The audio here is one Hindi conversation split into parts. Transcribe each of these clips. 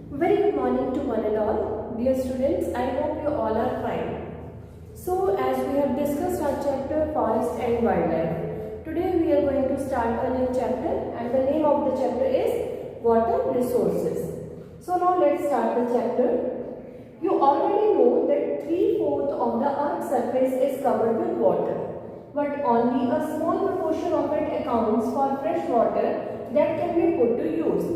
Very good morning to one and all. Dear students, I hope you all are fine. So, as we have discussed our chapter Forest and Wildlife, today we are going to start a new chapter and the name of the chapter is Water Resources. So, now let's start the chapter. You already know that 3/4 of the Earth's surface is covered with water, but only a small proportion of it accounts for fresh water that can be put to use.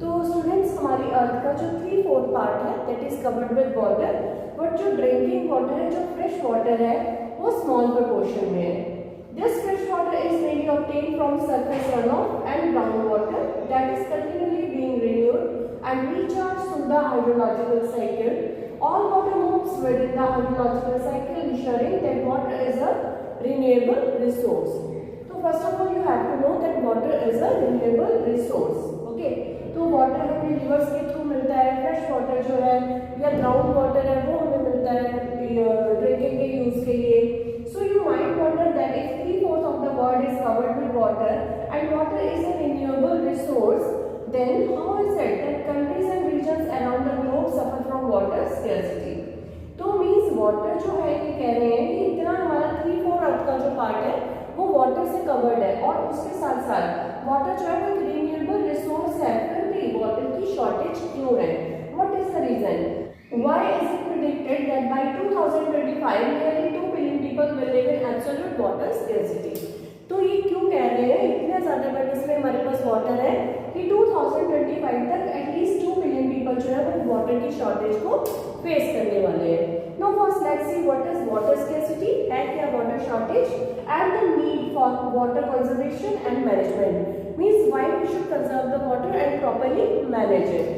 तो स्टूडेंट्स हमारी अर्थ का जो 3/4 पार्ट है that is covered with water, but जो ड्रिंकिंग वाटर है, जो फ्रेश वाटर है, वो स्मॉल प्रोपोर्शन में है. This fresh water is mainly obtained from surface run of and ground water that is continually being renewed and recharged through the hydrological cycle. All water moves within the hydrological cycle, ensuring that water is a renewable resource. So first of all you have to know that water is a renewable resource. Okay, तो वाटर हमें रिवर्स के थ्रू मिलता है. फ्रेश वाटर जो है या ग्राउंड वाटर है वो हमें मिलता है ड्रिंकिंग के यूज के लिए. So you might wonder that if 3/4 of the world is covered with water and water is a renewable resource, then how is it that countries and regions around the globe suffer from water scarcity? तो मीन्स वाटर जो है ये कह रहे हैं कि इतना हमारा 3/4 अर्थ का जो पार्ट है वो वाटर से कवर्ड है और उसके साथ साथ वाटर जो है वो एक रिन्यूएबल रिसोर्स है, फिर भी वाटर की शॉर्टेज क्यों है? What is the reason? Why is it predicted that by 2025 nearly 2 billion people will live in absolute water scarcity? तो ये क्यों कह रहे हैं इतने ज्यादा बर्डन्स में हमारे पास वाटर है कि 2025 तक एटलीस्ट 2 बिलियन पीपल जो है वो वाटर की शॉर्टेज को फेस करने वाले हैं. Now first let's see what is water scarcity, है क्या water shortage, and the need for water conservation and management. Means why we should conserve the water and properly manage it.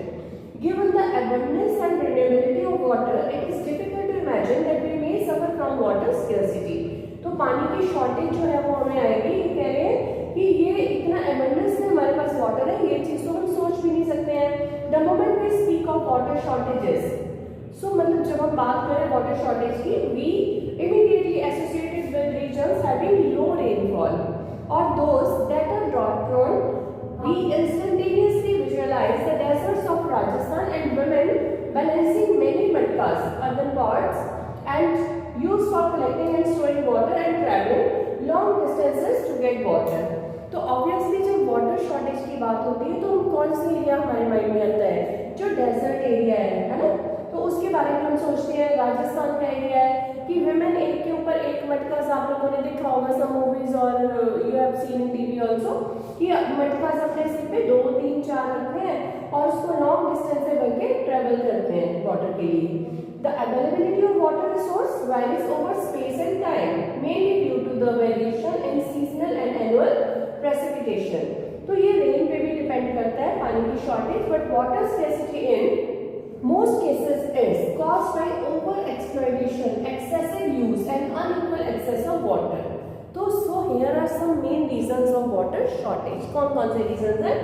Given the abundance and renewability of water, it is difficult to imagine that we may suffer from water scarcity. तो पानी की शॉर्टेज जो है वो हमें आएगी. ये कह रहे हैं कि ये इतना एबंडेंस में हमारे पास वाटर है, ये चीज तो हम सोच भी नहीं सकते हैं. The moment we speak of water shortages, so मतलब जब हम बात करें वाटर शॉर्टेज की, we immediately associated with regions having low rainfall और those that are drought prone. We instantaneously visualize the deserts of Rajasthan and women balancing many matkas, urban pots, and used for collecting and storing water and traveling long distances to get water. तो ऑब्वियसली जब वाटर शॉर्टेज की बात होती है तो कौन सा एरिया हमारे माइंड में आता है? जो डेजर्ट एरिया है ना. तो उसके बारे में हम सोचते हैं राजस्थान का एरिया है कि विमेन एक के ऊपर एक मटका, आप लोगों ने देखा होगा सम मूवीज और you have seen in TV also कि मटका अपने सिर पे 2, 3, 4 रखते हैं और उसको लॉन्ग डिस्टेंस से भर के ट्रेवल करते हैं वाटर के लिए. The availability of water resource varies over space and time mainly due to the variation in seasonal and annual precipitation. तो ये रेन पे भी डिपेंड करता है पानी की shortage, but water scarcity in most cases is caused by over exploitation, excessive use and unequal access of water. तो here are some main reasons of water shortage. कौन से reasons हैं?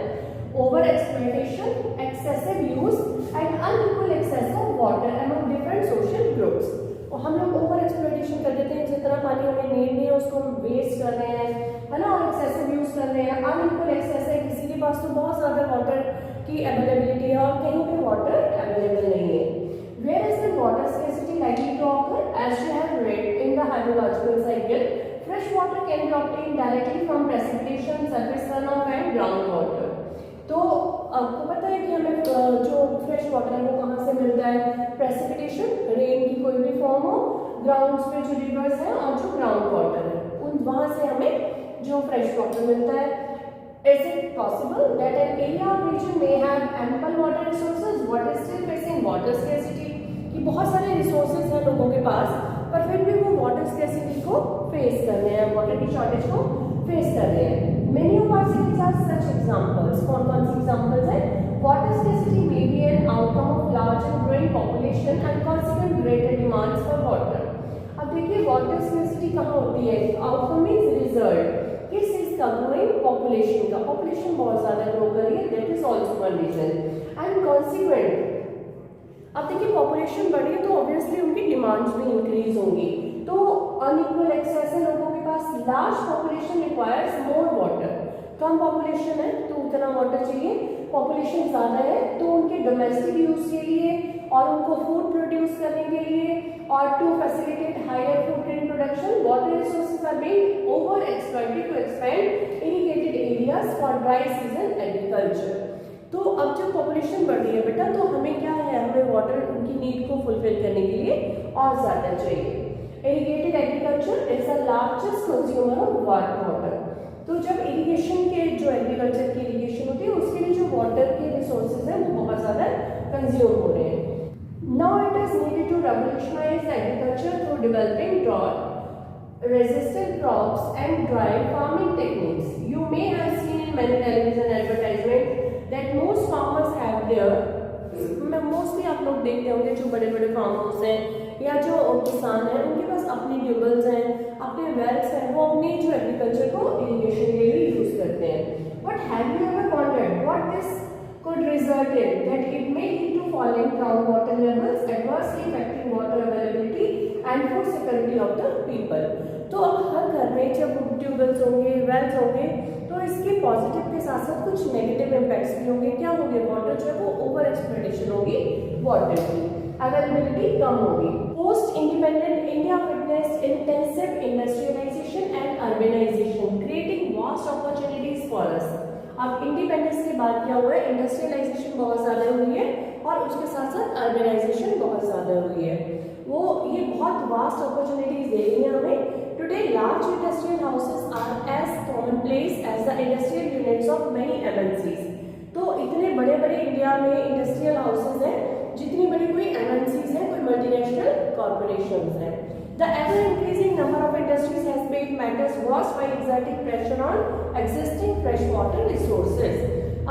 Over exploitation, excessive use and unequal access of water among different social groups. और हम लोग ओवर एक्सप्लोइटेशन कर देते हैं, जितना पानी हमें नीड नहीं है उसको हम वेस्ट कर रहे हैं, है ना, और एक्सेसिव यूज कर रहे हैं. अनइक्वल एक्सेस है, किसी के पास तो बहुत ज्यादा वाटर की अवेलेबिलिटी है और कहीं पे वाटर अवेलेबल नहीं है. Where is the water scarcity likely to occur? As you have read in the hydrological cycle, fresh water can be obtained directly from precipitation, surface runoff and ground water. तो आपको पता है कि हमें जो फ्रेश वाटर है वो कहाँ से मिलता है? प्रेसिपिटेशन, रेन की कोई भी फॉर्म हो, ग्राउंड्स में जो रिवर्स है और जो ग्राउंड वाटर है उन वहां से हमें जो फ्रेश वाटर मिलता है. Is it possible that an area or region may have ample water resources but is still facing water scarcity? कि बहुत सारे रिसोर्सेज हैं लोगों के पास पर फिर भी वो वाटर स्कैर्सिटी को फेस कर रहे हैं, वाटर की शॉर्टेज को फेस कर रहे हैं. Many of our cities are such examples. कौन सी एग्जाम्पल्स हैं? Water scarcity may be an outcome of large and growing population and consequent greater demands for water. अब देखिए वाटर स्कैर्सिटी कहाँ होती है? Outcome means result. किस चीज का? ग्रोइंग पॉपुलेशन का. पॉपुलेशन बहुत ज्यादा ग्रो कर रही है, that is also one reason. And consequent, अब देखिए पॉपुलेशन बढ़ी तो ऑब्वियसली उनकी डिमांड्स भी इंक्रीज होंगी. तो अनइक्वल एक्सेस है लोगों के पास. Large population requires more water. कम पॉपुलेशन है तो उतना वाटर चाहिए पॉपुलेशन ज़्यादा है तो उनके डोमेस्टिक यूज़ के लिए और उनको फूड प्रोड्यूस करने के लिए और to facilitate higher food grain production water resources are being over exploited to expand irrigated areas for dry season agriculture. तो अब जब पॉपुलेशन बढ़ रही है बेटा तो हमें क्या है, हमें वाटर उनकी नीड को फुलफिल करने के लिए और ज़्यादा चाहिए। Irrigated agriculture is the largest consumer of water. तो जब इरिगेशन के जो एग्रीकल्चर की इरिगेशन होती है उसके लिए जो वाटर के रिसोर्सेज हैं वो बहुत ज़्यादा कंज्यूम हो रहे हैं। Now it is needed to revolutionize agriculture through developing drought-resistant crops and dry farming techniques. You may have seen in many television advertisements that most farmers have their mostly आप लोग देखते होंगे जो बड़े बड़े फार्म हाउस हैं या जो किसान हैं उनके पास अपने ट्यूबवेल्स हैं, अपने वेल्स हैं, वो अपने जो एग्रीकल्चर को इरिगेशन के लिए यूज करते हैं। But have you ever wondered what this could result in? That it may lead to falling groundwater levels, adversely affecting water availability and food security of the people. तो हर घर में जब ट्यूबवेल्स होंगे, वेल्स होंगे तो इसके पॉजिटिव के साथ साथ कुछ नेगेटिव इम्पैक्ट्स भी होंगे। क्या होंगे, वाटर जो है वो ओवर एक्सप्लॉइटेशन होगी, वाटर की अवेलेबिलिटी कम होगी। Post independent India witnessed intensive industrialisation and urbanisation creating vast opportunities for us. अब इंडिपेंडेंस के बाद क्या हुआ है, इंडस्ट्रियलाइजेशन बहुत ज़्यादा हुई है और उसके साथ साथ अर्बनाइजेशन बहुत ज़्यादा हुई है। वो ये बहुत वास्ट अपॉर्चुनिटीज दे रही है हमें। Today large industrial houses are as common place as the industrial units of many MNCs. तो इतने बड़े बड़े इंडिया में इंडस्ट्रियल हाउसेस हैं जितनी बड़ी कोई एमएनसीज हैं, कोई मल्टीनेशनल कॉर्पोरेशंस हैं। The ever-increasing number of industries has made matters worse by exerting pressure on existing freshwater resources.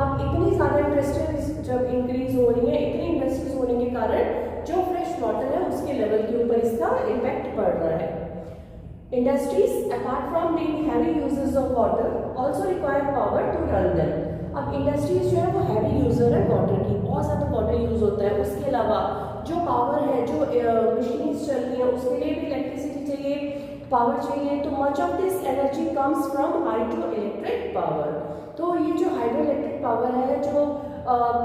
अब इतनी ज़्यादा इंडस्ट्रीज जब इंक्रीज हो रही है, इतनी इंडस्ट्रीज होने के कारण जो फ्रेश वाटर है उसके लेवल के ऊपर इसका इम्पैक्ट पड़ रहा है। Industries, apart from being heavy users of water, also require power to run them. अब इंडस्ट्रीज जो है वो हैवी यूजर है वाटर की, बहुत ज़्यादा वाटर यूज होता है। उसके अलावा जो पावर है, जो मशीन्स चलती हैं उसके लिए भी इलेक्ट्रिसिटी चाहिए, पावर चाहिए। तो much of this energy comes from hydro electric power. तो ये जो हाइड्रो इलेक्ट्रिक पावर है, जो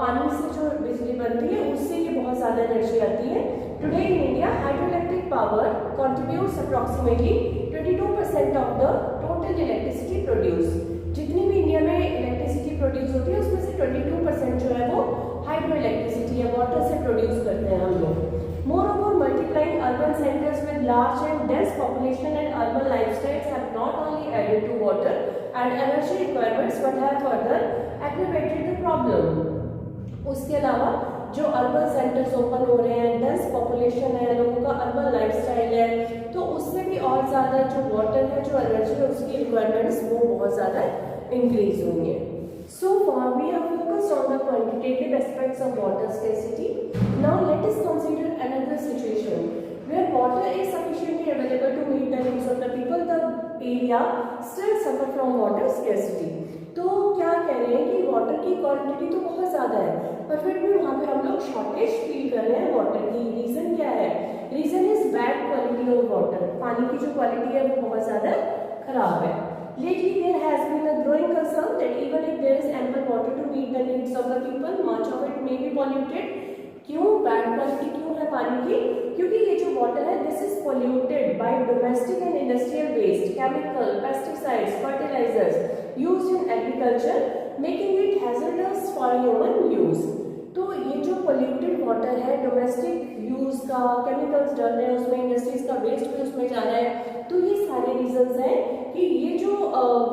पानी से जो बिजली बनती है उससे ये बहुत ज़्यादा एनर्जी आती है। Today in India hydro electric power contributes approximately 22% of the total electricity produce. जितनी भी इंडिया में इलेक्ट्रिसिटी प्रोड्यूस होती है उसमें से 22% जो है वो हाइड्रो इलेक्ट्रिसिटी या वाटर से प्रोड्यूस करते हैं हम लोग। Moreover, multiplying urban centers with large and dense population and urban lifestyles have not only added to water and energy requirements but have further aggravated the problem. उसके अलावा जो अर्बन सेंटर्स ओपन हो रहे हैं, डेंस पॉपुलेशन है, लोगों का अर्बन लाइफस्टाइल है, तो उससे भी और ज़्यादा जो वाटर है, जो एनर्जी है, उसकी रिक्वायरमेंट्स वो बहुत ज़्यादा इंक्रीज होंगे। So far we have focused on the quantitative aspects of water scarcity. Now let us consider another situation where water is sufficiently available to meet the needs of the people. The area still suffer from water scarcity. तो क्या कह रहे हैं कि वाटर की क्वांटिटी तो बहुत ज़्यादा है पर फिर भी वहाँ पे हम लोग शॉर्टेज फील कर रहे हैं वाटर की। रीज़न क्या है? Reason is bad quality of water. पानी की जो क्वालिटी है वो बहुत ज़्यादा खराब है। Lately, there has been a growing concern that even if there is ample water to meet the needs of the people, much of it may be polluted. क्यों बैड क्वालिटी क्यों है पानी की? क्योंकि ये जो वाटर है this is polluted by domestic and industrial waste, chemical, pesticides, fertilisers used in agriculture, making it hazardous for human use. तो ये जो पोल्यूटेड वाटर है, डोमेस्टिक यूज का केमिकल्स डल रहे हैं उसमें, इंडस्ट्रीज का वेस्ट भी उसमें जा रहा है, तो ये सारे रीजंस हैं कि ये जो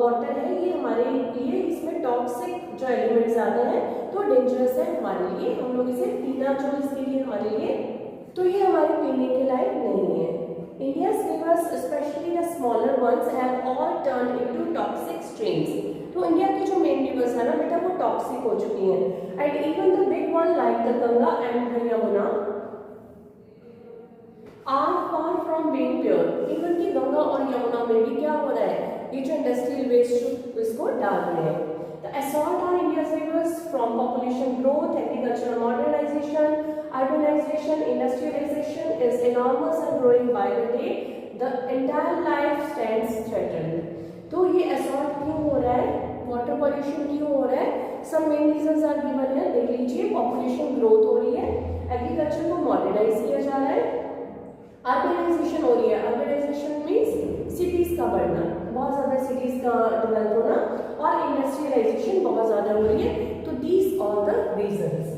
वाटर है ये हमारे लिए, इसमें टॉक्सिक जो एलिमेंट्स आते हैं तो डेंजरस है हमारे लिए। हम लोग इसे पीना जो इसके लिए हमारे लिए, तो ये हमारे पीने के लायक नहीं है। India's rivers, especially the smaller ones, have all turned into toxic streams. तो इंडिया की जो मेन रिवर्स है ना बेटा वो टॉक्सिक हो चुकी हैं। And even the big one like the Ganga and the Yamuna are far from being pure. Even की गंगा और यमुना में भी क्या हो रहा है, ये जो इंडस्ट्रियल वेस्ट इसको डाल रहे हैं। The assault on India's rivers from population growth, agricultural modernization, urbanization, industrialization is enormous and growing by the day. The entire life stands threatened. तो ये assault क्यों हो रहा है, वाटर पॉल्यूशन क्यों हो रहा है? सब मेन रीजंस आर गिवन है, देख लीजिए। पॉपुलेशन ग्रोथ हो रही है, एग्रीकल्चर को मॉडर्नाइज किया जा रहा है, अर्बनाइजेशन हो रही है। अर्बनाइजेशन मीन्स सिटीज का बढ़ना, बहुत ज्यादा सिटीज का डेवलप होना, और इंडस्ट्रियलाइजेशन बहुत ज्यादा हो रही है। तो these all the reasons.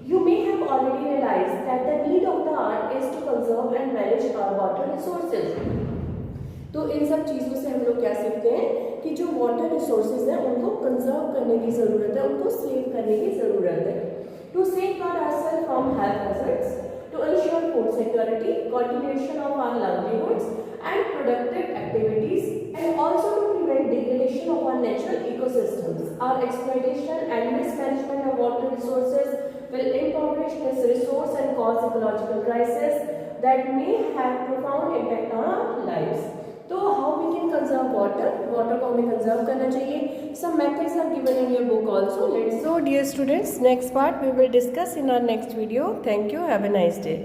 You may have already realized that the need of the hour is to conserve and manage our water resources. तो इन सब चीज़ों से हम लोग क्या सीखते हैं कि जो वाटर रिसोर्सेज हैं उनको कंजर्व करने की ज़रूरत है, उनको सेव करने की ज़रूरत है। To safeguard ourselves from health hazards, to ensure food security, continuation of our livelihoods and productive activities, and also to prevent degradation of our natural ecosystems. Our exploitation and mismanagement of water resources will impoverish this resource and cause ecological crisis that may have profound impact on our lives. तो how we can conserve water? Water को हमें conserve करना चाहिए. Some methods are given in your book also. So dear students, next part we will discuss in our next video. Thank you. Have a nice day.